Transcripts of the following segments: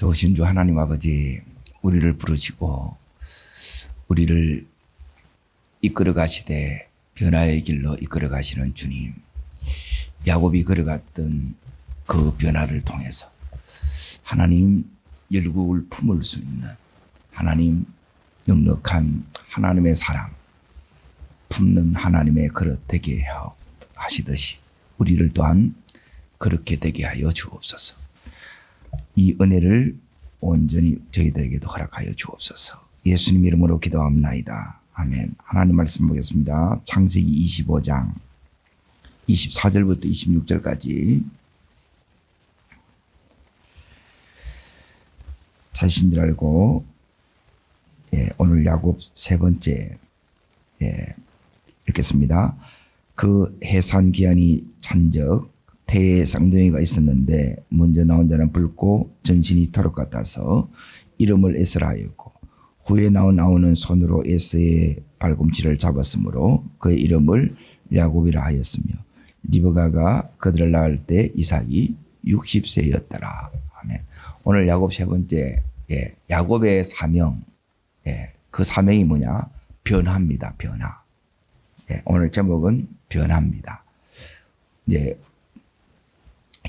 좋으신 주 하나님 아버지, 우리를 부르시고 우리를 이끌어 가시되 변화의 길로 이끌어 가시는 주님, 야곱이 걸어갔던 그 변화를 통해서 하나님 열국을 품을 수 있는 하나님 넉넉한 하나님의 사랑 품는 하나님의 그릇 되게 하시듯이 우리를 또한 그렇게 되게 하여 주옵소서. 이 은혜를 온전히 저희들에게도 허락하여 주옵소서. 예수님 이름으로 기도합나이다. 아멘. 하나님 말씀 보겠습니다. 창세기 25장 24절부터 26절까지. 자신 줄 알고 오늘 야곱 세 번째 읽겠습니다. 그 해산 기한이 찬적 태에 쌍둥이가 있었는데 먼저 나온 자는 붉고 전신이 털옷 같아서 이름을 에스라 하였고, 후에 나온 아우는 손으로 에서의 발꿈치를 잡았으므로 그의 이름을 야곱이라 하였으며, 리브가가 그들을 낳을 때 이삭이 60세였더라. 아멘. 오늘 야곱 세 번째, 야곱의 사명, 그 사명이 뭐냐? 변화입니다. 변화. 오늘 제목은 변화입니다. 이제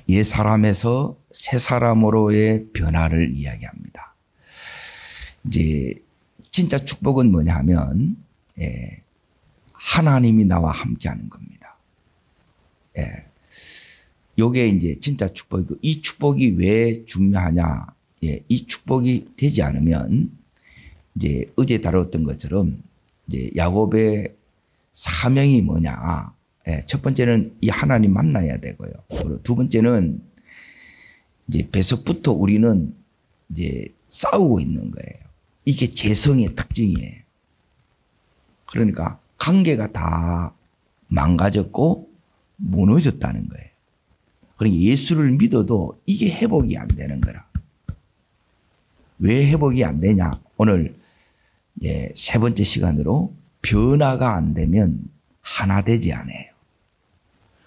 옛 사람에서 새 사람으로의 변화를 이야기합니다. 이제 진짜 축복은 뭐냐 하면 하나님이 나와 함께하는 겁니다. 요게 이제 진짜 축복이고, 이 축복이 왜 중요하냐? 이 축복이 되지 않으면 이제 어제 다뤘던 것처럼 이제 야곱의 사명이 뭐냐? 첫 번째는 이 하나님 만나야 되고요. 그리고 두 번째는 이제 배석부터 우리는 이제 싸우고 있는 거예요. 이게 재성의 특징이에요. 그러니까 관계가 다 망가졌고 무너졌다는 거예요. 그러니까 예수를 믿어도 이게 회복이 안 되는 거라. 왜 회복이 안 되냐? 오늘 세 번째 시간으로 변화가 안 되면 하나 되지 않아요.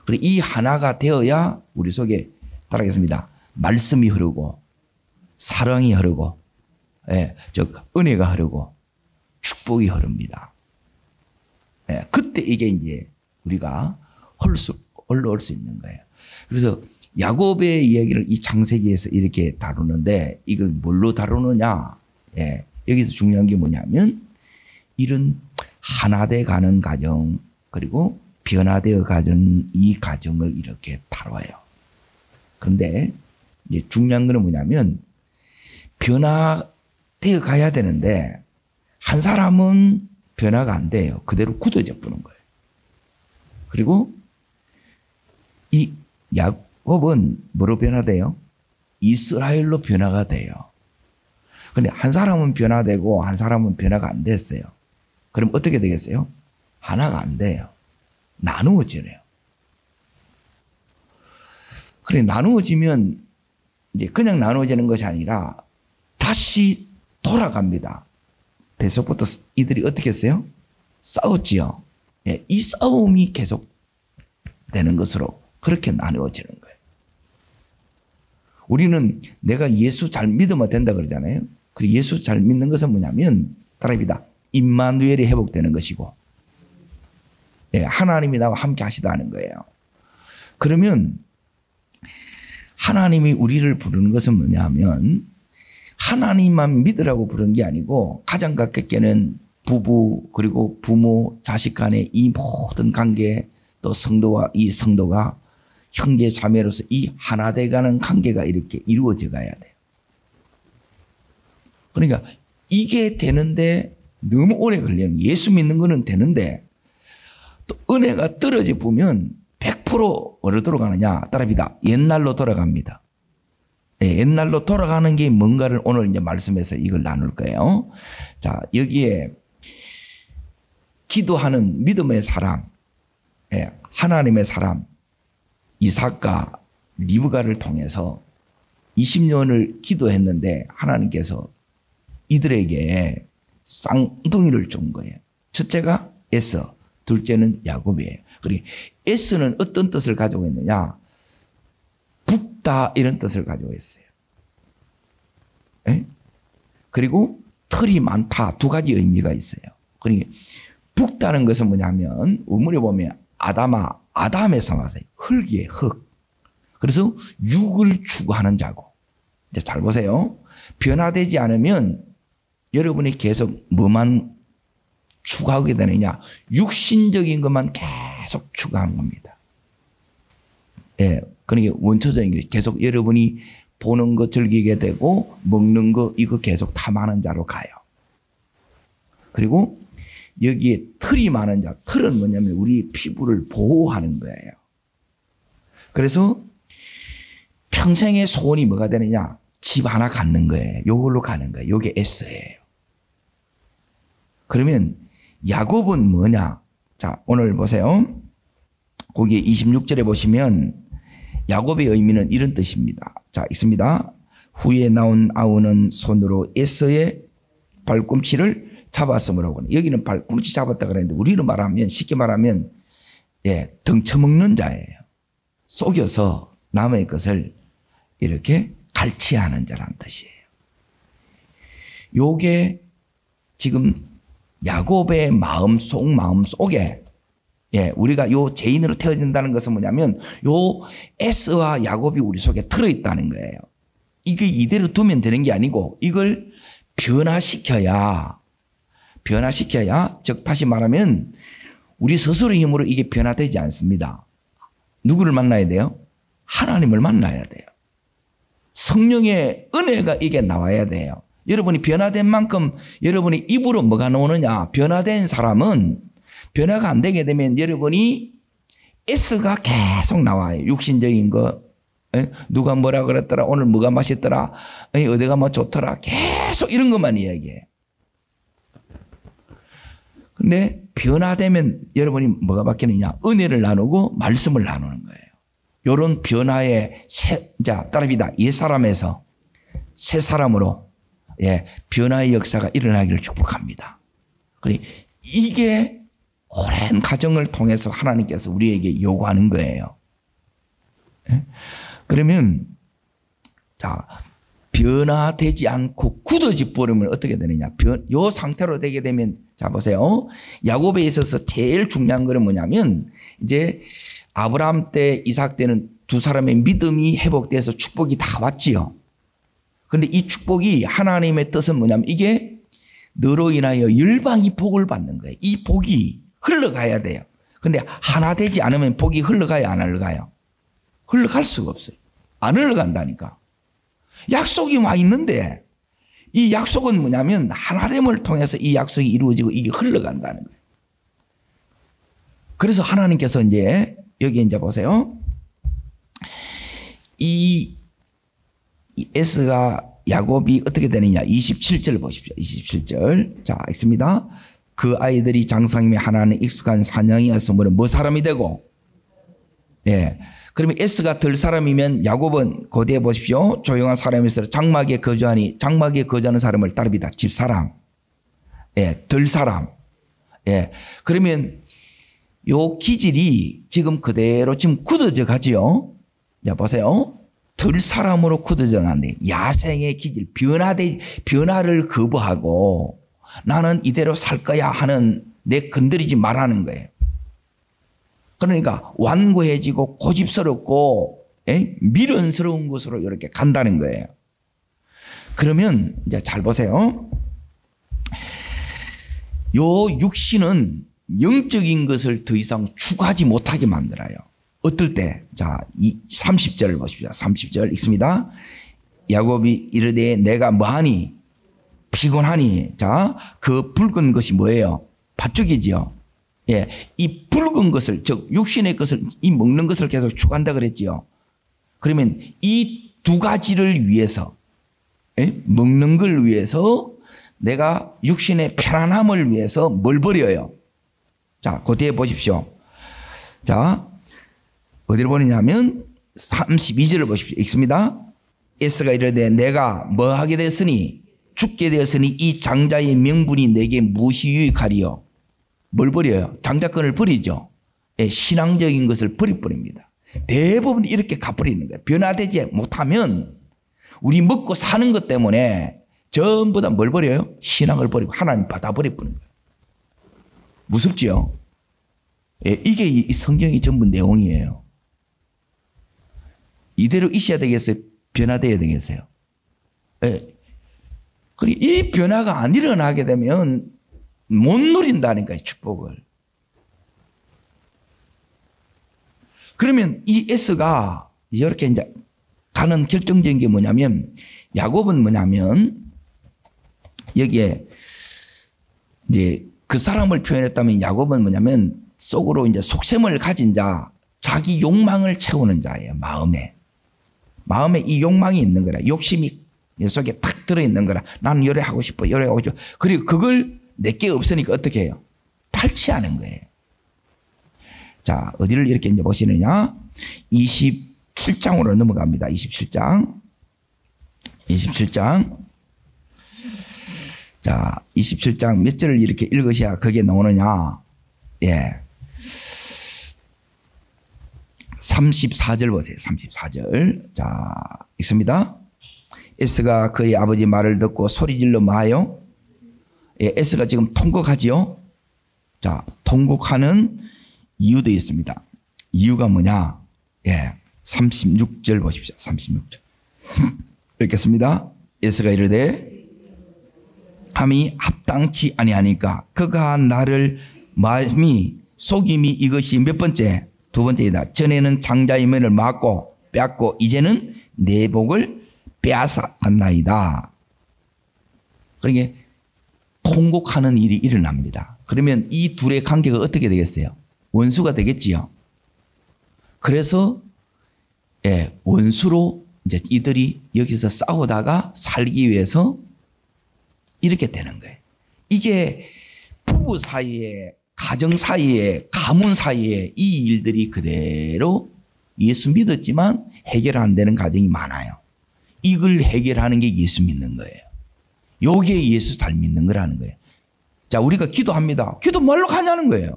그리고 이 하나가 되어야 우리 속에 따라하겠습니다. 말씀이 흐르고 사랑이 흐르고 즉 은혜가 흐르고 축복이 흐릅니다. 그때 이게 이제 우리가 흘러올 수 있는 거예요. 그래서 야곱의 이야기를 이 창세기에서 이렇게 다루는데 이걸 뭘로 다루느냐? 여기서 중요한 게 뭐냐면 이런 하나 돼 가는 과정, 그리고 변화되어 가는 이 과정을 이렇게 다뤄요. 그런데 이제 중요한 건 뭐냐면 변화되어 가야 되는데 한 사람은 변화가 안 돼요. 그대로 굳어져 버는 거예요. 그리고 이 야곱은 뭐로 변화돼요? 이스라엘로 변화가 돼요. 그런데 한 사람은 변화되고 한 사람은 변화가 안 됐어요. 그럼 어떻게 되겠어요? 하나가 안 돼요. 나누어지네요. 그래, 나누어지면 이제 그냥 나누어지는 것이 아니라 다시 돌아갑니다. 배석부터 이들이 어떻게 했어요? 싸웠지요. 이 싸움이 계속 되는 것으로 그렇게 나누어지는 거예요. 우리는 내가 예수 잘 믿으면 된다 그러잖아요. 그리고 예수 잘 믿는 것은 뭐냐면 따라합니다. 임마누엘이 회복되는 것이고, 하나님이 나와 함께 하시다는 거예요. 그러면 하나님이 우리를 부르는 것은 뭐냐 하면 하나님만 믿으라고 부르는 게 아니고 가장 가깝게는 부부 그리고 부모 자식 간의 이 모든 관계, 또 성도와 이 성도가 형제 자매로서 이 하나 돼가는 관계가 이렇게 이루어져 가야 돼요. 그러니까 이게 되는데 너무 오래 걸리면, 예수 믿는 거는 되는데 또 은혜가 떨어져 보면 100% 어디로 돌아가느냐? 따라합니다. 옛날로 돌아갑니다. 옛날로 돌아가는 게 뭔가를 오늘 이제 말씀에서 이걸 나눌 거예요. 자, 여기에 기도하는 믿음의 사람, 하나님의 사람, 이삭과 리브가를 통해서 20년을 기도했는데 하나님께서 이들에게 쌍둥이를 준 거예요. 첫째가 에서, 둘째는 야곱이에요. 그리고 에서는 어떤 뜻을 가지고 있느냐? 붓다 이런 뜻을 가지고 있어요. 그리고 털이 많다. 두 가지 의미가 있어요. 그러니까 붓다는 것은 뭐냐면 우물에 보면 아담에서 나서요. 흙이에요. 흙. 그래서 육을 추구하는 자고. 이제 잘 보세요. 변화되지 않으면 여러분이 계속 뭐만 추구하게 되느냐. 육신적인 것만 계속 추구하는 겁니다. 예. 그러니까 원초적인 게 계속 여러분이 보는 거 즐기게 되고 먹는 거 이거 계속 탐하는 자로 가요. 그리고 여기에 털이 많은 자. 털은 뭐냐면 우리 피부를 보호하는 거예요. 그래서 평생의 소원이 뭐가 되느냐. 집 하나 갖는 거예요. 요걸로 가는 거예요. 요게 S예요. 그러면 야곱은 뭐냐. 자, 오늘 보세요. 거기에 26절에 보시면 야곱의 의미는 이런 뜻입니다. 자, 있습니다. 후에 나온 아우는 손으로 에서의 발꿈치를 잡았으므로. 여기는 발꿈치 잡았다 그랬는데 우리는 말하면 쉽게 말하면 예, 덩쳐먹는 자예요. 속여서 남의 것을 이렇게 갈취하는 자라는 뜻이에요. 요게 지금 야곱의 마음 속에 예, 우리가 요 죄인으로 태어진다는 것은 뭐냐면 요 에서와 야곱이 우리 속에 들어있다는 거예요. 이게 이대로 두면 되는 게 아니고 이걸 변화시켜야 즉 다시 말하면 우리 스스로의 힘으로 이게 변화되지 않습니다. 누구를 만나야 돼요? 하나님을 만나야 돼요. 성령의 은혜가 이게 나와야 돼요. 여러분이 변화된 만큼 여러분이 입으로 뭐가 나오느냐. 변화된 사람은 변화가 안 되게 되면 여러분이 S가 계속 나와요. 육신적인 거. 누가 뭐라 그랬더라. 오늘 뭐가 맛있더라. 어디가 뭐 좋더라. 계속 이런 것만 이야기해요. 근데 변화되면 여러분이 뭐가 바뀌느냐. 은혜를 나누고 말씀을 나누는 거예요. 이런 변화의 따라합니다. 옛사람에서 새 사람으로 예, 변화의 역사가 일어나기를 축복합니다. 그래, 이게 오랜 과정을 통해서 하나님께서 우리에게 요구하는 거예요. 예? 그러면 자, 변화되지 않고 굳어져 버리면 어떻게 되느냐. 요 상태로 되게 되면 자 보세요. 야곱에 있어서 제일 중요한 거는 뭐냐면 이제 아브라함 때 이삭 때는 두 사람의 믿음이 회복돼서 축복이 다 왔지요. 그런데 이 축복이 하나님의 뜻은 뭐냐면 이게 너로 인하여 열방이 복을 받는 거예요. 이 복이 흘러가야 돼요. 그런데 하나 되지 않으면 복이 흘러가요, 안 흘러가요? 흘러갈 수가 없어요. 안 흘러간다니까. 약속이 와 있는데 이 약속은 뭐냐면 하나됨을 통해서 이 약속이 이루어지고 이게 흘러간다는 거예요. 그래서 하나님께서 이제 여기 이제 보세요. 이 에스가 야곱이 어떻게 되느냐. 27절 보십시오. 27절. 자, 읽습니다. 그 아이들이 장성임에 하나는 익숙한 사냥이었으므로 뭐 사람이 되고. 예. 그러면 에스가 덜 사람이면 야곱은 고대해 보십시오. 조용한 사람이서 장막에 거주하니 장막에 거주하는 사람을 따릅니다. 집사람. 예. 덜 사람. 예. 그러면 요 기질이 지금 그대로 지금 굳어져 가지요. 자, 보세요. 덜 사람으로 굳어져 가는데 야생의 기질, 변화를 거부하고 나는 이대로 살 거야 하는 내 건드리지 말라는 거예요. 그러니까 완고해지고 고집스럽고 미련스러운 것으로 이렇게 간다는 거예요. 그러면 이제 잘 보세요. 요 육신은 영적인 것을 더 이상 추구하지 못하게 만들어요. 어떨 때? 자, 30절을 보십시오. 30절 읽습니다. 야곱이 이르되 내가 뭐하니? 피곤하니? 자, 그 붉은 것이 뭐예요? 팥죽이지요. 예, 이 붉은 것을, 즉 육신의 것을, 이 먹는 것을 계속 추구한다 그랬지요. 그러면 이 두 가지를 위해서, 먹는 걸 위해서 내가 육신의 편안함을 위해서 뭘 버려요? 자, 그 뒤에 보십시오. 자, 어디를 보느냐면 32절을 보십시오. 읽습니다. 에스가 이르되 내가 뭐 하게 됐으니 죽게 되었으니 이 장자의 명분이 내게 무엇이 유익하리요? 뭘 버려요? 장자권을 버리죠. 예, 신앙적인 것을 버립니다. 대부분 이렇게 가버리는 거예요. 변화되지 못하면 우리 먹고 사는 것 때문에 전부 다 뭘 버려요? 신앙을 버리고 하나님 받아버리는 거예요. 무섭지요? 예, 이게 이 성경이 전부 내용이에요. 이대로 있어야 되겠어요? 변화되어야 되겠어요? 예. 그리고 이 변화가 안 일어나게 되면 못 누린다니까요, 축복을. 그러면 이 S가 이렇게 이제 가는 결정적인 게 뭐냐면, 야곱은 뭐냐면, 여기에 이제 그 사람을 표현했다면 야곱은 뭐냐면, 속으로 이제 속셈을 가진 자, 자기 욕망을 채우는 자예요, 마음에. 마음에 이 욕망이 있는 거라. 욕심이 속에 탁 들어있는 거라. 나는 요래하고 싶어, 요래하고 싶어. 그리고 그걸 내게 없으니까 어떻게 해요? 탈취하는 거예요. 자, 어디를 이렇게 이제 보시느냐? 27장으로 넘어갑니다. 27장. 27장. 자, 27장 몇 절을 이렇게 읽으셔야 그게 나오느냐? 예. 34절 보세요. 34절. 자, 읽습니다. 에스가 그의 아버지 말을 듣고 소리질러 마요. 예, 에스가 지금 통곡하지요. 자, 통곡하는 이유도 있습니다. 이유가 뭐냐? 예, 36절 보십시오. 36절. 읽겠습니다. 에스가 이르되 함이 합당치 아니하니까 그가 나를 마음이 속임이 이것이 몇 번째? 두 번째이다. 전에는 장자의 면을 막고 빼앗고 이제는 내 복을 빼앗았나이다. 그러니까 통곡하는 일이 일어납니다. 그러면 이 둘의 관계가 어떻게 되겠어요? 원수가 되겠지요. 그래서 예, 원수로 이제 이들이 여기서 싸우다가 살기 위해서 이렇게 되는 거예요. 이게 부부 사이에, 가정 사이에, 가문 사이에 이 일들이 그대로 예수 믿었지만 해결 안 되는 가정이 많아요. 이걸 해결하는 게 예수 믿는 거예요. 요게 예수 잘 믿는 거라는 거예요. 자, 우리가 기도합니다. 기도 뭘로 하냐는 거예요.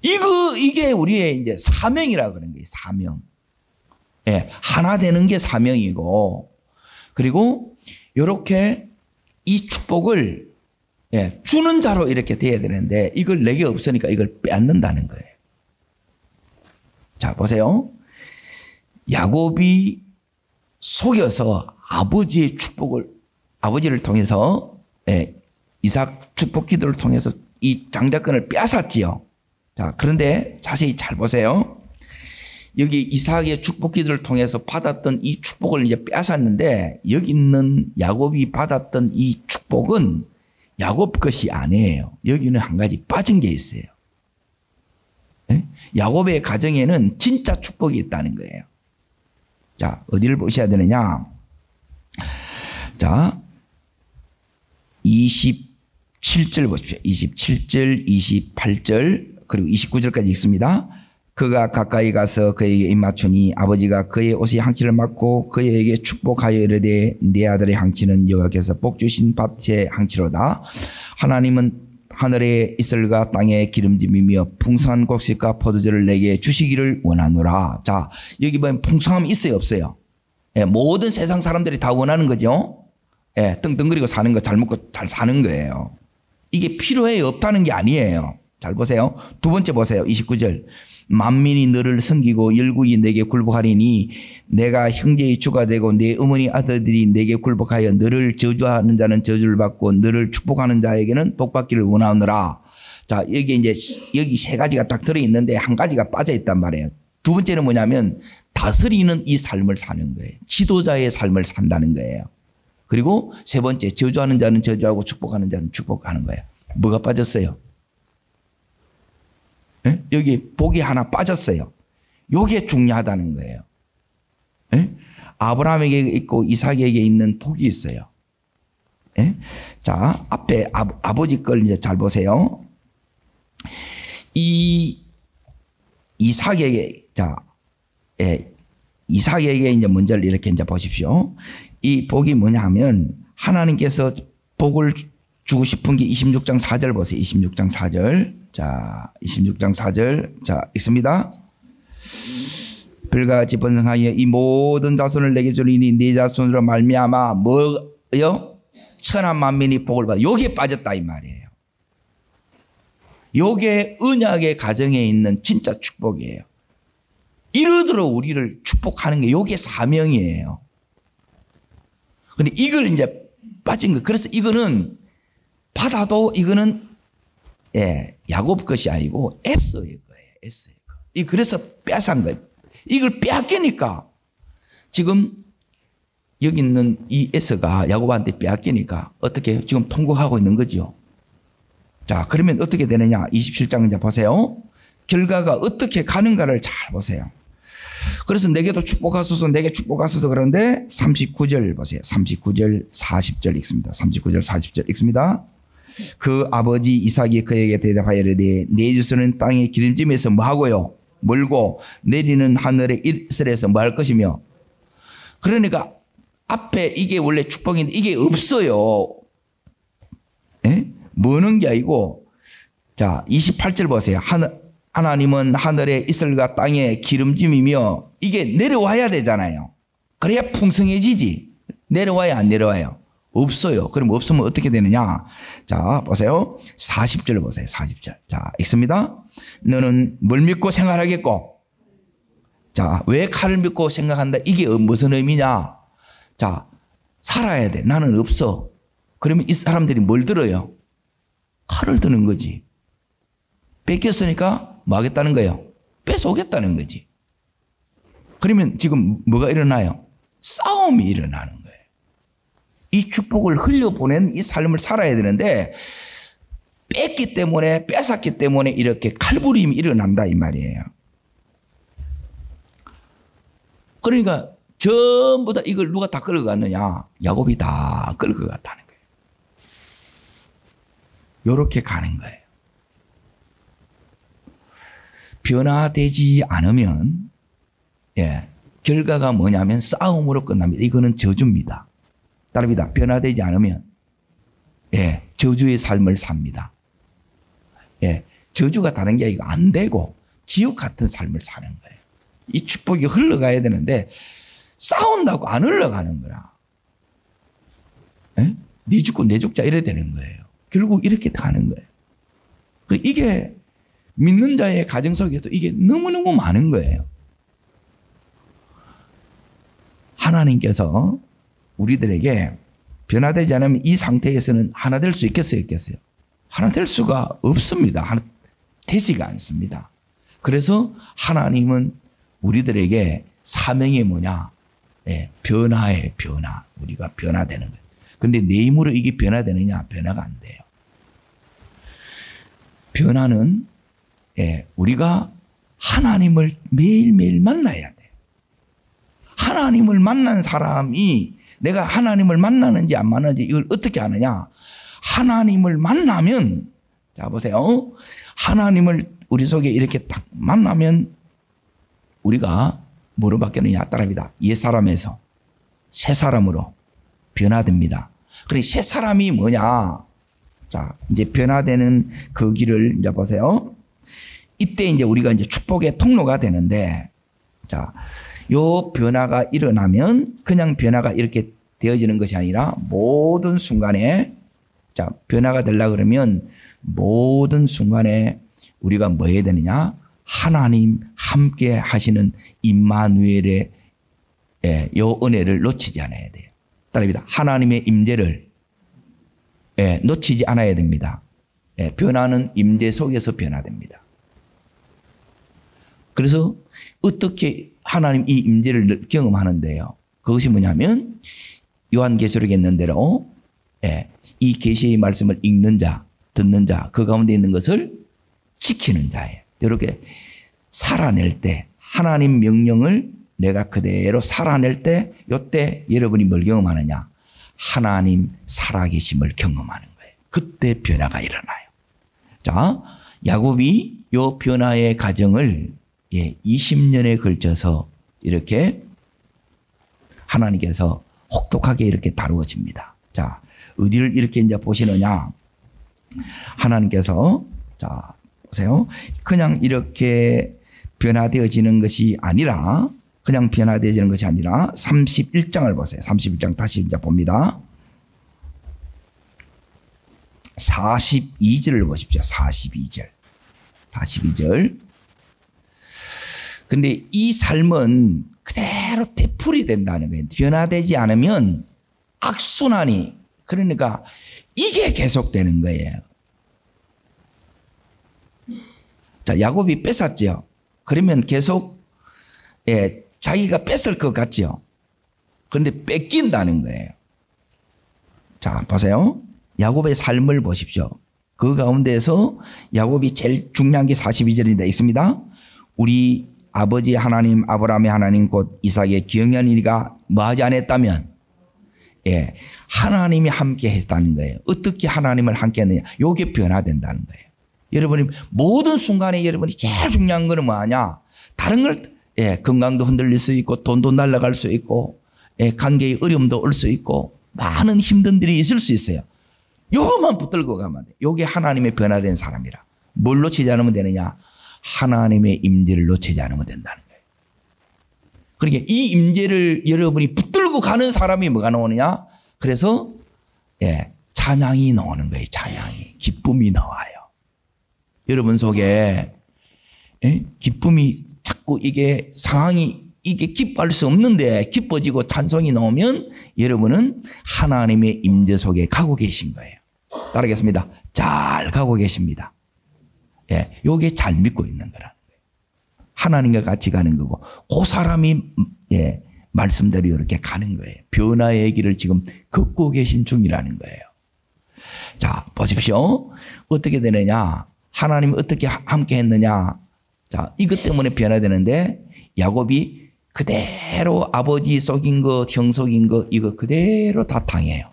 이게 우리의 이제 사명이라 그런 거예요. 사명. 예, 하나 되는 게 사명이고, 그리고 이렇게 이 축복을 예, 주는 자로 이렇게 돼야 되는데 이걸 내게 없으니까 이걸 빼앗는다는 거예요. 자, 보세요. 야곱이 속여서 아버지의 축복을, 아버지를 통해서 예, 이삭 축복 기도를 통해서 이 장자권을 빼앗았지요. 자, 그런데 자세히 잘 보세요. 여기 이삭의 축복 기도를 통해서 받았던 이 축복을 이제 빼앗았는데 여기 있는 야곱이 받았던 이 축복은 야곱 것이 아니에요. 여기는 한 가지 빠진 게 있어요. 네? 야곱의 가정에는 진짜 축복이 있다는 거예요. 자, 어디를 보셔야 되느냐? 자, 27절 보십시오. 27절, 28절, 그리고 29절까지 읽습니다. 그가 가까이 가서 그에게 입맞추니 아버지가 그의 옷의 항치를 막고 그에게 축복하여 이르되 내 아들의 항치는 여호와께서 복 주신 밭의 항치로다. 하나님은 하늘에 이슬과 땅에 기름짐이며 풍성한 곡식과 포도주를 내게 주시기를 원하노라. 자, 여기 보면 풍성함이 있어요, 없어요? 예, 모든 세상 사람들이 다 원하는 거죠. 예, 떵떵거리고 사는 거, 잘 먹고 잘 사는 거예요. 이게 필요해 없다는 게 아니에요. 잘 보세요. 두 번째 보세요. 29절. 만민이 너를 섬기고 열국이 내게 굴복하리니 내가 형제의 주가 되고 내 어머니 아들들이 내게 굴복하여 너를 저주하는 자는 저주를 받고 너를 축복하는 자에게는 복받기를 원하노라. 자, 여기 이제 여기 세 가지가 딱 들어있는데 한 가지가 빠져있단 말이에요. 두 번째는 뭐냐면 다스리는 이 삶을 사는 거예요. 지도자의 삶을 산다는 거예요. 그리고 세 번째, 저주하는 자는 저주하고 축복하는 자는 축복하는 거예요. 뭐가 빠졌어요? 예? 여기 복이 하나 빠졌어요. 이게 중요하다는 거예요. 예? 아브라함에게 있고 이삭에게 있는 복이 있어요. 예? 자, 앞에 아버지 걸 이제 잘 보세요. 이삭에게, 자, 예, 이삭에게 이제 먼저 이렇게 이제 보십시오. 이 복이 뭐냐 하면 하나님께서 복을 주고 싶은 게 26장 4절 보세요. 26장 4절. 자, 26장 4절. 자, 읽습니다. 별과 같이 번성하여 이 모든 자손을 내게 주리니 네 자손으로 말미암아 뭐요? 천하 만민이 복을 받아. 요게 빠졌다 이 말이에요. 요게 언약의 가정에 있는 진짜 축복이에요. 이르도록 우리를 축복하는 게 요게 사명이에요. 근데 이걸 이제 빠진 거. 그래서 이거는 받아도 이거는 야곱 것이 아니고 에서의 거예요. 에서의 거. 그래서 뺏은 거예요. 이걸 빼앗기니까 지금 여기 있는 이 에서가 야곱한테 빼앗기니까 어떻게 지금 통곡하고 있는 거죠. 자, 그러면 어떻게 되느냐? 27장 이제 보세요. 결과가 어떻게 가는가를 잘 보세요. 그래서 내게도 축복하소서, 내게 축복하소서. 그런데 39절 보세요. 39절 40절 읽습니다. 39절 40절 읽습니다. 그 아버지 이삭이 그에게 대답하여 이르되 네 주소는 땅의 기름짐에서 뭐하고요? 멀고 내리는 하늘의 이슬에서 뭐 할 것이며. 그러니까 앞에 이게 원래 축복인데 이게 없어요. 뭐는 게 아니고, 자 28절 보세요. 하나님은 하늘의 이슬과 땅의 기름짐이며, 이게 내려와야 되잖아요. 그래야 풍성해지지. 내려와야 안 내려와요? 없어요. 그럼 없으면 어떻게 되느냐? 자 보세요. 40절 보세요. 40절. 자 읽습니다. 너는 뭘 믿고 생각하겠고, 자 왜 칼을 믿고 생각한다? 이게 무슨 의미냐? 자 살아야 돼. 나는 없어. 그러면 이 사람들이 뭘 들어요? 칼을 드는 거지. 뺏겼으니까 뭐 하겠다는 거예요? 뺏어오겠다는 거지. 그러면 지금 뭐가 일어나요? 싸움이 일어나는 거예요. 이 축복을 흘려보낸 이 삶을 살아야 되는데 뺏기 때문에, 뺏었기 때문에 이렇게 칼부림이 일어난다 이 말이에요. 그러니까 전부 다 이걸 누가 다 끌고 갔느냐? 야곱이 다 끌고 갔다는 거예요. 요렇게 가는 거예요. 변화되지 않으면 결과가 뭐냐면 싸움으로 끝납니다. 이거는 저주입니다. 따릅니다. 변화되지 않으면 저주의 삶을 삽니다. 저주가 다른 게 아니고 안 되고 지옥 같은 삶을 사는 거예요. 이 축복이 흘러가야 되는데 싸운다고 안 흘러가는 거라. 네 죽고 내 죽자 이래야 되는 거예요. 결국 이렇게 가는 거예요. 그리고 이게 믿는 자의 가정 속에서 이게 너무너무 많은 거예요. 하나님께서 우리들에게 변화되지 않으면 이 상태에서는 하나 될 수 있겠어요? 없겠어요? 하나 될 수가 없습니다. 하나 되지가 않습니다. 그래서 하나님은 우리들에게 사명이 뭐냐? 변화의 변화. 우리가 변화되는 거예요. 그런데 내 힘으로 이게 변화되느냐? 변화가 안 돼요. 변화는 우리가 하나님을 매일매일 만나야 돼요. 하나님을 만난 사람이 내가 하나님을 만나는지 안 만나는지 이걸 어떻게 아느냐? 하나님을 만나면, 자 보세요. 하나님을 우리 속에 이렇게 딱 만나면 우리가 뭐로 바뀌느냐? 따라합니다. 옛사람에서 새사람으로 변화됩니다. 그래, 새사람이 뭐냐? 자, 이제 변화되는 그 길을 이제 보세요. 이때 이제 우리가 이제 축복의 통로가 되는데, 자, 요 변화가 일어나면 그냥 변화가 이렇게 되어지는 것이 아니라 모든 순간에, 자, 변화가 되려고 그러면 모든 순간에 우리가 뭐 해야 되느냐? 하나님 함께 하시는 임마누엘의 요 은혜를 놓치지 않아야 돼요. 따라합니다. 하나님의 임재를 놓치지 않아야 됩니다. 변화는 임재 속에서 변화됩니다. 그래서 어떻게 하나님 이 임재를 경험하는데요? 그것이 뭐냐면 요한계시록에 있는 대로 이 계시의 말씀을 읽는 자, 듣는 자, 그 가운데 있는 것을 지키는 자예요. 이렇게 살아낼 때 하나님 명령을 내가 그대로 살아낼 때, 이때 여러분이 뭘 경험하느냐? 하나님 살아계심을 경험하는 거예요. 그때 변화가 일어나요. 자, 야곱이 요 변화의 과정을 20년에 걸쳐서 이렇게 하나님께서 혹독하게 이렇게 다루어집니다. 자, 어디를 이렇게 이제 보시느냐? 하나님께서, 자, 보세요. 그냥 이렇게 변화되어지는 것이 아니라, 그냥 변화되지는 것이 아니라 31장을 보세요. 31장 다시 이제 봅니다. 42절을 보십시오. 42절. 42절. 근데 이 삶은 그대로 되풀이 된다는 거예요. 변화되지 않으면 악순환이, 그러니까 이게 계속되는 거예요. 자, 야곱이 뺏었죠. 그러면 계속 자기가 뺏을 것 같죠. 그런데 뺏긴다는 거예요. 자, 보세요. 야곱의 삶을 보십시오. 그 가운데서 야곱이 제일 중요한 게 42절인데 있습니다. 우리 아버지 하나님, 아브라함의 하나님 곧 이삭의 경연이가 뭐하지 않았다면 하나님이 함께 했다는 거예요. 어떻게 하나님을 함께 했느냐. 이게 변화된다는 거예요. 여러분이 모든 순간에 여러분이 제일 중요한 거는 뭐하냐. 다른 걸 건강도 흔들릴 수 있고 돈도 날아갈 수 있고 관계의 어려움도 올 수 있고 많은 힘든 일이 있을 수 있어요. 요것만 붙들고 가면 돼. 요게 하나님의 변화된 사람이라. 뭘 놓치지 않으면 되느냐. 하나님의 임재를 놓치지 않으면 된다는 거예요. 그러니까 이 임재를 여러분이 붙들고 가는 사람이 뭐가 나오느냐. 그래서 찬양이 나오는 거예요. 찬양이. 기쁨이 나와요. 여러분 속에 기쁨이 자꾸 이게 상황이 이게 기뻐할 수 없는데 기뻐지고 찬송이 나오면 여러분은 하나님의 임재 속에 가고 계신 거예요. 따르겠습니다. 잘 가고 계십니다. 요게 잘 믿고 있는 거라는 거예요. 하나님과 같이 가는 거고 그 사람이 말씀대로 이렇게 가는 거예요. 변화의 길을 지금 걷고 계신 중이라는 거예요. 자, 보십시오. 어떻게 되느냐. 하나님이 어떻게 함께 했느냐. 자, 이것 때문에 변화되는데 야곱이 그대로 아버지 속인 거, 형 속인 거 이거 그대로 다 당해요.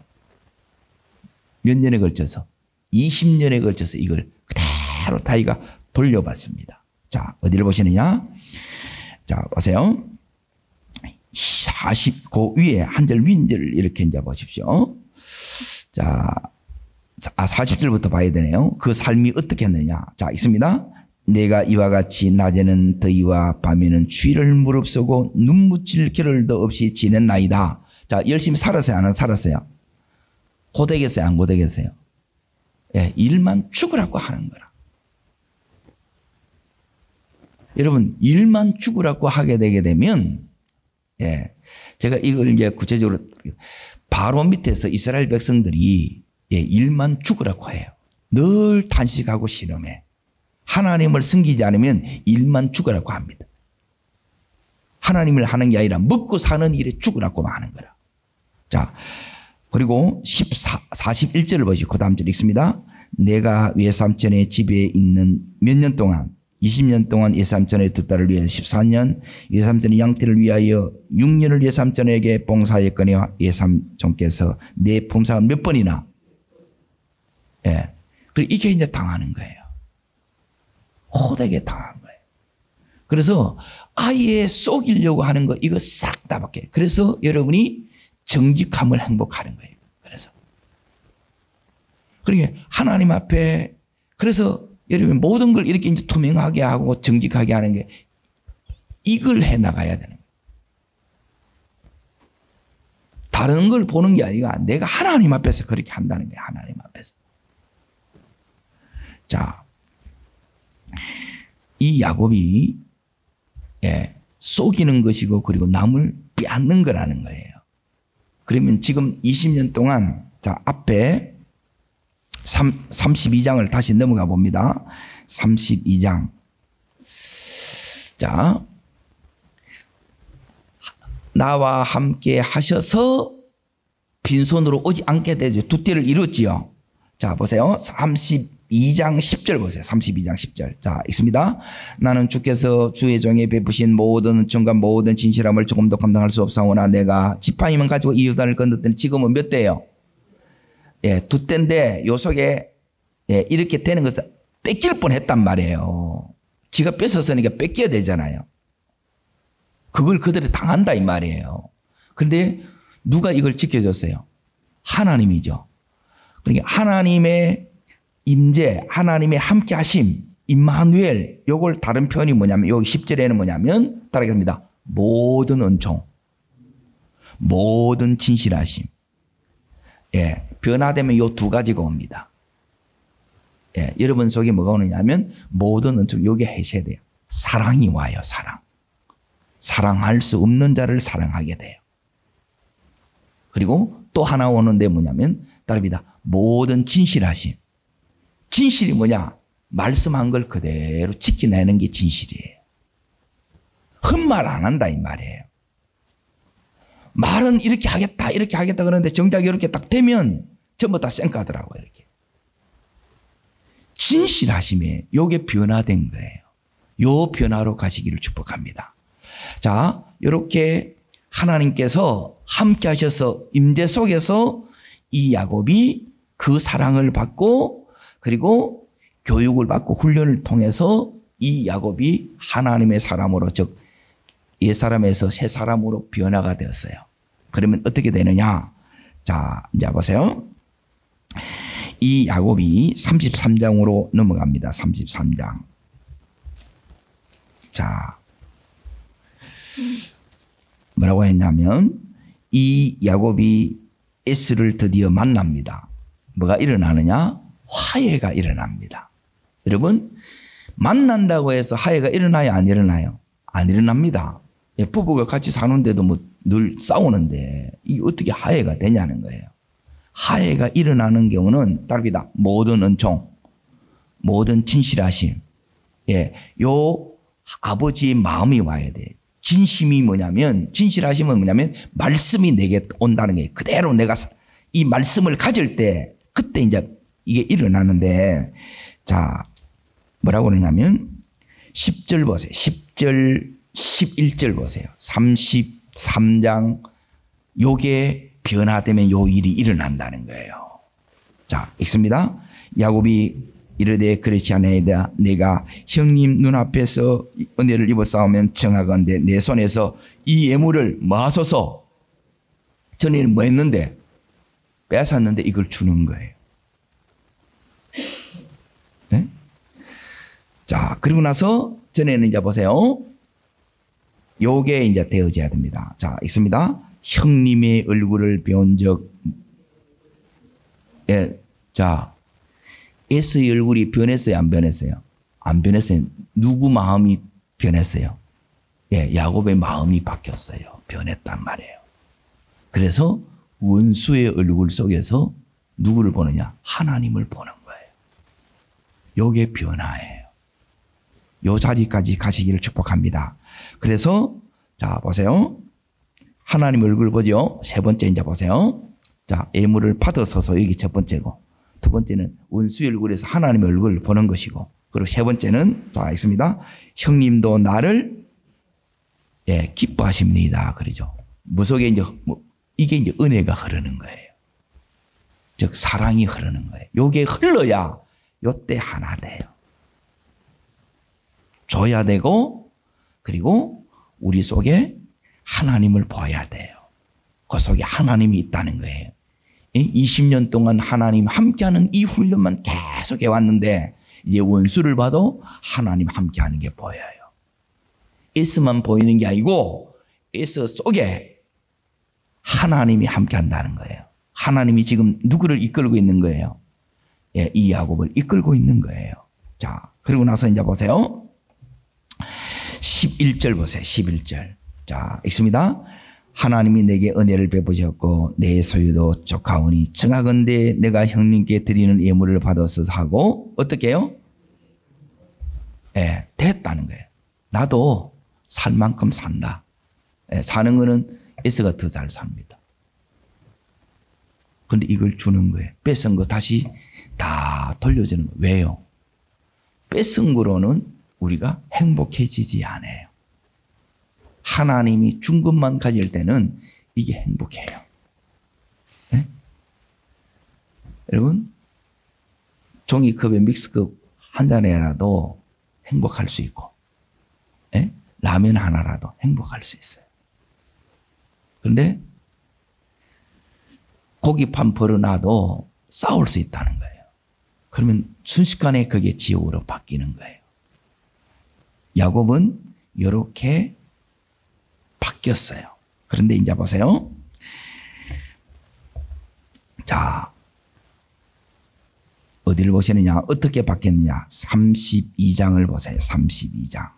몇 년에 걸쳐서 20년에 걸쳐서 이걸 그대로 다이가 돌려받습니다. 자, 어디를 보시느냐. 자, 보세요. 40, 위에 한 절 윈절을 이렇게 이제 보십시오. 자, 40절부터 봐야 되네요. 그 삶이 어떻게 했느냐. 자, 있습니다. 내가 이와 같이 낮에는 더위와 밤에는 추위를 무릅쓰고 눈 묻힐 겨를도 없이 지냈나이다. 자, 열심히 살았어요? 안 살았어요? 고되겠어요? 안 고되겠어요? 일만 죽으라고 하는 거라. 여러분, 일만 죽으라고 하게 되게 되면, 제가 이걸 이제 구체적으로, 바로 밑에서 이스라엘 백성들이 일만 죽으라고 해요. 늘 탄식하고 신음해. 하나님을 섬기지 않으면 일만 죽으라고 합니다. 하나님을 하는 게 아니라 먹고 사는 일에 죽으라고 하는 거라. 자, 그리고 41절을 보시고 그 다음 절 읽습니다. 내가 외삼촌의 집에 있는 몇 년 동안 20년 동안 외삼촌의 두 딸을 위해서 14년, 외삼촌의 양떼를 위하여 6년을 외삼촌에게 봉사했거니와 외삼촌께서 내 봉사를 몇 번이나 그리고 이게 이제 당하는 거예요. 호되게 당한 거예요. 그래서 아예 속이려고 하는 거 이거 싹 다 밖에. 그래서 여러분이 정직함을 행복하는 거예요. 그래서 그러니까 하나님 앞에 그래서 여러분 모든 걸 이렇게 이제 투명하게 하고 정직하게 하는 게 이걸 해 나가야 되는 거예요. 다른 걸 보는 게 아니라 내가 하나님 앞에서 그렇게 한다는 거예요. 하나님 앞에서. 자, 이 야곱이 속이는 것이고 그리고 남을 빼앗는 거라는 거예요. 그러면 지금 20년 동안 자 앞에 32장을 다시 넘어가 봅니다. 32장. 자, 나와 함께 하셔서 빈손으로 오지 않게 되죠. 두 띠를 이뤘지요. 자, 보세요. 32장 10절 보세요. 32장 10절. 자, 읽습니다. 나는 주께서 주의 종에 베푸신 모든 은총과 모든 진실함을 조금도 감당할 수 없사오나 내가 지팡이만 가지고 이 유다를 건넜더니 지금은 몇 대예요? 두 대인데 요 속에 이렇게 되는 것을 뺏길 뻔했단 말이에요. 지가 뺏었으니까 뺏겨야 되잖아요. 그걸 그대로 당한다 이 말이에요. 그런데 누가 이걸 지켜줬어요? 하나님이죠. 그러니까 하나님의 임재, 하나님의 함께하심, 임마누엘. 요걸 다른 표현이 뭐냐면 여기 10절에는 뭐냐면 따라하겠습니다. 모든 은총, 모든 진실하심. 예, 변화되면 요 두 가지가 옵니다. 예, 여러분 속에 뭐가 오느냐면 모든 은총, 요게 해셔야 돼요. 사랑이 와요, 사랑. 사랑할 수 없는 자를 사랑하게 돼요. 그리고 또 하나 오는데 뭐냐면 따릅니다. 모든 진실하심. 진실이 뭐냐? 말씀한 걸 그대로 지켜내는 게 진실이에요. 헛말 안 한다 이 말이에요. 말은 이렇게 하겠다 이렇게 하겠다 그러는데 정작 이렇게 딱 되면 전부 다 쌩까더라고요. 이렇게. 진실하심에 요게 변화된 거예요. 요 변화로 가시기를 축복합니다. 자, 이렇게 하나님께서 함께 하셔서 임재 속에서 이 야곱이 그 사랑을 받고 그리고 교육을 받고 훈련을 통해서 이 야곱이 하나님의 사람으로 즉 옛사람에서 새 사람으로 변화가 되었어요. 그러면 어떻게 되느냐? 자, 이제 보세요. 이 야곱이 33장으로 넘어갑니다. 33장. 자, 뭐라고 했냐면 이 야곱이 에스를 드디어 만납니다. 뭐가 일어나느냐? 화해가 일어납니다. 여러분, 만난다고 해서 화해가 일어나요? 안 일어나요? 안 일어납니다. 부부가 같이 사는데도 뭐 늘 싸우는데 이게 어떻게 화해가 되냐는 거예요. 화해가 일어나는 경우는 따릅니다. 모든 은총, 모든 진실하심. 예, 요 아버지의 마음이 와야 돼. 진심이 뭐냐면, 진실하심은 뭐냐면 말씀이 내게 온다는 게 그대로 내가 이 말씀을 가질 때 그때 이제 이게 일어나는데, 자, 뭐라고 그러냐면 10절 보세요. 10절, 11절 보세요. 33장 요게 변화되면 요 일이 일어난다는 거예요. 자, 읽습니다. 야곱이 이르되 그렇지 아니하이다. 내가 형님 눈앞에서 은혜를 입어 싸우면 정하건대 내 손에서 이 예물을 마소서. 전에는 뭐 했는데? 뺏었는데 이걸 주는 거예요. 네? 자, 그리고 나서 전에는 이제 보세요. 요게 이제 되어져야 됩니다. 자, 읽습니다. 형님의 얼굴을 배운 적, 예, 자, 에스의 얼굴이 변했어요? 안 변했어요? 안 변했어요. 누구 마음이 변했어요? 예, 야곱의 마음이 바뀌었어요. 변했단 말이에요. 그래서 원수의 얼굴 속에서 누구를 보느냐? 하나님을 보는 거예요. 요게 변화예요. 요 자리까지 가시기를 축복합니다. 그래서 자, 보세요. 하나님 얼굴 보죠. 세 번째 이제 보세요. 자, 예물을 받아서서 여기 첫 번째고, 두 번째는 원수의 얼굴에서 하나님의 얼굴을 보는 것이고, 그리고 세 번째는 자, 있습니다. 형님도 나를 예, 기뻐하십니다. 그러죠. 무속에 이제 뭐 이게 이제 은혜가 흐르는 거예요. 즉 사랑이 흐르는 거예요. 요게 흘러야 요때 하나 돼요. 줘야 되고 그리고 우리 속에 하나님을 보여야 돼요. 그 속에 하나님이 있다는 거예요. 20년 동안 하나님 함께하는 이 훈련만 계속 해왔는데 이제 원수를 봐도 하나님 함께하는 게 보여요. 에스만 보이는 게 아니고 에스 속에 하나님이 함께한다는 거예요. 하나님이 지금 누구를 이끌고 있는 거예요? 예, 이 야곱을 이끌고 있는 거예요. 자, 그리고 나서 이제 보세요. 11절 보세요. 11절. 자, 읽습니다. 하나님이 내게 은혜를 베푸셨고 내 소유도 족하오니 청하건대 내가 형님께 드리는 예물을 받아서 하고 어떻게 해요? 예, 됐다는 거예요. 나도 살 만큼 산다. 예, 사는 거는 에스가 더 잘 삽니다. 그런데 이걸 주는 거예요. 뺏은 거 다시 다 돌려주는 거예요. 왜요? 뺏은 거로는 우리가 행복해지지 않아요. 하나님이 준 것만 가질 때는 이게 행복해요. 네? 여러분, 종이컵에 믹스컵 한 잔이라도 행복할 수 있고, 네? 라면 하나라도 행복할 수 있어요. 그런데 고기판 벌어놔도 싸울 수 있다는 거예요. 그러면 순식간에 그게 지옥으로 바뀌는 거예요. 야곱은 이렇게 바뀌었어요. 그런데 이제 보세요. 자, 어디를 보시느냐? 어떻게 바뀌었느냐? 32장을 보세요. 32장.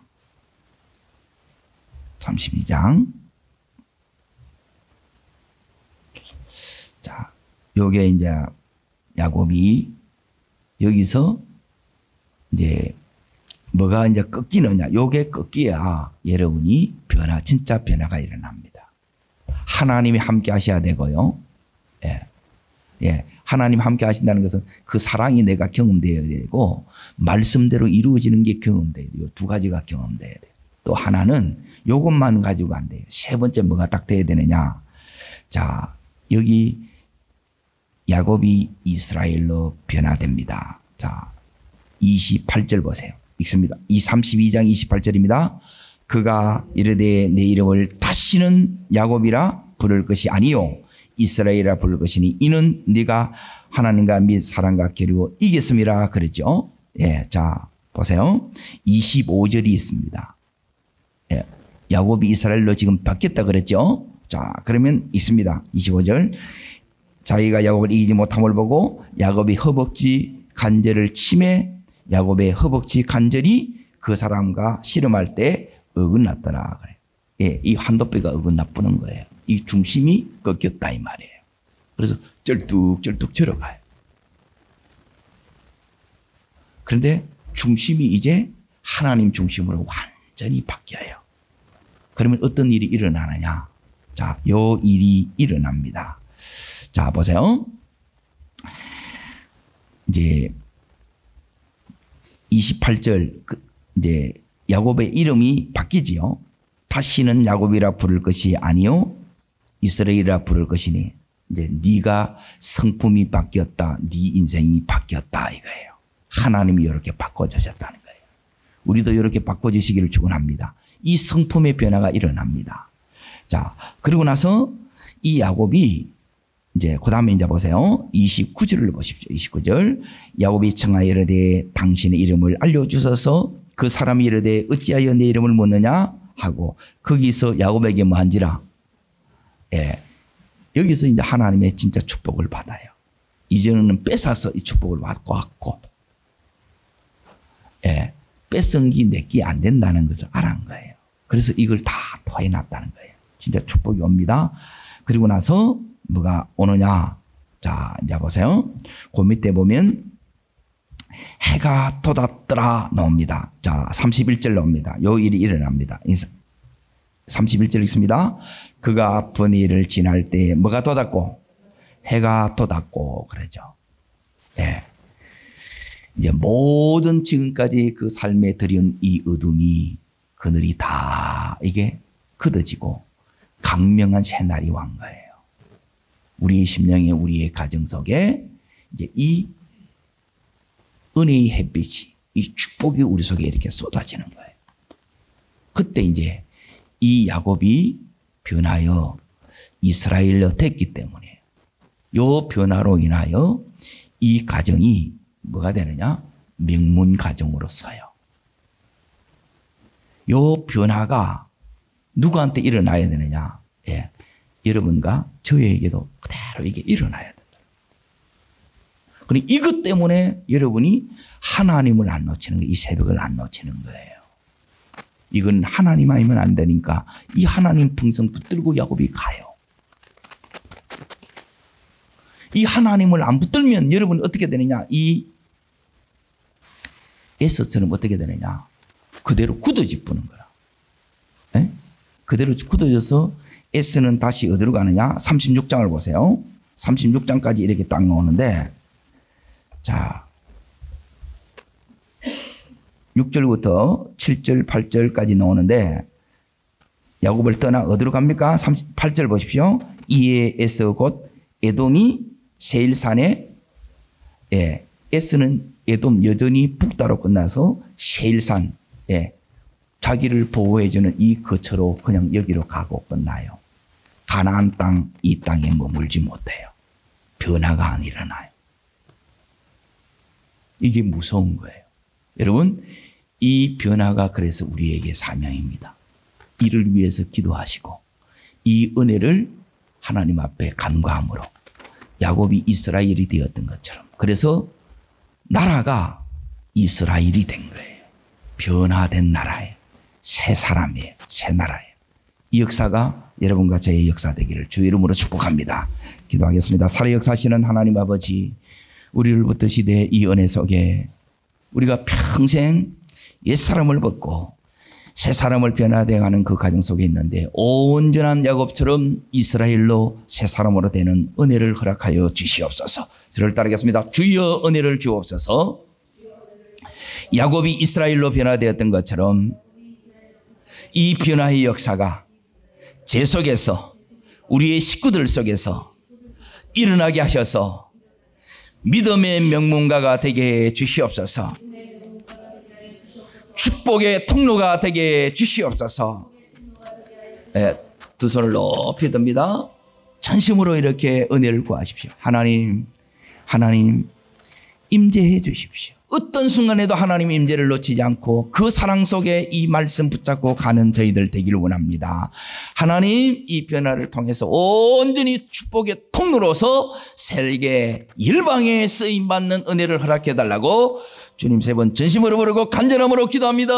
32장. 자, 요게 이제 야곱이 여기서 이제 뭐가 이제 꺾이느냐? 요게 꺾여야 여러분이 진짜 변화가 일어납니다. 하나님이 함께 하셔야 되고요. 예. 예. 하나님 함께 하신다는 것은 그 사랑이 내가 경험되어야 되고 말씀대로 이루어지는 게 경험돼야 돼요. 두 가지가 경험돼야 돼요. 또 하나는 요것만 가지고 안 돼요. 세 번째 뭐가 딱 돼야 되느냐? 자, 여기 야곱이 이스라엘로 변화됩니다. 자, 28절 보세요. 읽습니다. 이 32장 28절입니다. 그가 이르되 내 이름을 다시는 야곱이라 부를 것이 아니요 이스라엘이라 부를 것이니 이는 네가 하나님과 및 사랑과 겨루어 이겼음이라 그랬죠. 예, 자 보세요. 25절이 있습니다. 예, 야곱이 이스라엘로 지금 바뀌었다 그랬죠. 자 그러면 있습니다. 25절 자기가 야곱을 이기지 못함을 보고 야곱이 허벅지 간절을 치매 야곱의 허벅지 간절이 그 사람과 씨름할 때 어긋났더라 그래요. 예, 이 한도뼈가 어긋나쁘는 거예요. 이 중심이 꺾였다 이 말이에요. 그래서 쩔뚝쩔뚝 절어가요. 그런데 중심이 이제 하나님 중심으로 완전히 바뀌어요. 그러면 어떤 일이 일어나느냐? 자, 요 일이 일어납니다. 자, 보세요. 이제 28절 이제 야곱의 이름이 바뀌지요. 다시는 야곱이라 부를 것이 아니요 이스라엘이라 부를 것이니 이제 네가 성품이 바뀌었다. 네 인생이 바뀌었다 이거예요. 하나님이 이렇게 바꿔주셨다는 거예요. 우리도 이렇게 바꿔주시기를 축원합니다. 이 성품의 변화가 일어납니다. 자, 그리고 나서 이 야곱이 이제 그 다음에 이제 보세요. 29절을 보십시오. 29절 야곱이 청하여 이르되 당신의 이름을 알려주소서. 그 사람이 이르되 어찌하여 내 이름을 묻느냐 하고 거기서 야곱에게 뭐 한지라. 예, 여기서 이제 하나님의 진짜 축복을 받아요. 이전에는 뺏어서 이 축복을 받고 왔고, 예, 뺏은 게 내게 안 된다는 것을 알은 거예요. 그래서 이걸 다 토해놨다는 거예요. 진짜 축복이 옵니다. 그리고 나서 뭐가 오느냐? 자, 이제 보세요. 그 밑에 보면 해가 돋았더라 나옵니다. 자, 31절 나옵니다. 요 일이 일어납니다. 31절 있습니다. 그가 분이를 지날 때 뭐가 돋았고 해가 돋았고 그러죠. 예. 이제 모든 지금까지 그 삶에 들여온 이 어둠이 그늘이 다 이게 걷어지고 강명한 새날이 온 거예요. 우리의 심령에 우리의 가정 속에 이제 이 은혜의 햇빛이 이 축복이 우리 속에 이렇게 쏟아지는 거예요. 그때 이제 이 야곱이 변하여 이스라엘로 됐기 때문에 요 변화로 인하여 이 가정이 뭐가 되느냐? 명문 가정으로 서요. 요 변화가 누구한테 일어나야 되느냐? 예. 여러분과 저에게도 그대로 이게 일어나야 된다. 그러니 이것 때문에 여러분이 하나님을 안 놓치는 거예요. 이 새벽을 안 놓치는 거예요. 이건 하나님 아니면 안 되니까 이 하나님 풍성 붙들고 야곱이 가요. 이 하나님을 안 붙들면 여러분 어떻게 되느냐? 이 에서처럼 어떻게 되느냐? 그대로 굳어져 버는 거야. 네? 그대로 굳어져서 에스는 다시 어디로 가느냐? 36장을 보세요. 36장까지 이렇게 딱 나오는데, 자, 6절부터 7절, 8절까지 나오는데, 야곱을 떠나 어디로 갑니까? 38절 보십시오. 이에 에서 곧 에돔이 세일산에, 예, 에스는 에돔 여전히 북따로 끝나서 세일산, 예, 자기를 보호해주는 이 거처로 그냥 여기로 가고 끝나요. 가나안 땅, 이 땅에 머물지 못해요. 변화가 안 일어나요. 이게 무서운 거예요. 여러분, 이 변화가 그래서 우리에게 사명입니다. 이를 위해서 기도하시고 이 은혜를 하나님 앞에 간구함으로 야곱이 이스라엘이 되었던 것처럼, 그래서 나라가 이스라엘이 된 거예요. 변화된 나라예요. 새 사람이에요. 새 나라예요. 이 역사가 여러분과 저의 역사 되기를 주 이름으로 축복합니다. 기도하겠습니다. 살아 역사하시는 하나님 아버지, 우리를 붙드시되 이 은혜 속에 우리가 평생 옛사람을 벗고 새 사람을 변화되어가는 그 과정 속에 있는데 온전한 야곱처럼 이스라엘로 새 사람으로 되는 은혜를 허락하여 주시옵소서. 저를 따르겠습니다. 주여 은혜를 주옵소서. 야곱이 이스라엘로 변화되었던 것처럼 이 변화의 역사가 제 속에서 우리의 식구들 속에서 일어나게 하셔서 믿음의 명문가가 되게 해 주시옵소서. 축복의 통로가 되게 해 주시옵소서. 네, 두 손을 높이 듭니다. 전심으로 이렇게 은혜를 구하십시오. 하나님 임재해 주십시오. 어떤 순간에도 하나님의 임재를 놓치지 않고 그 사랑 속에 이 말씀 붙잡고 가는 저희들 되기를 원합니다. 하나님, 이 변화를 통해서 온전히 축복의 통로로서 세계 일방에 쓰임받는 은혜를 허락해 달라고 주님 세 번 전심으로 부르고 간절함으로 기도합니다.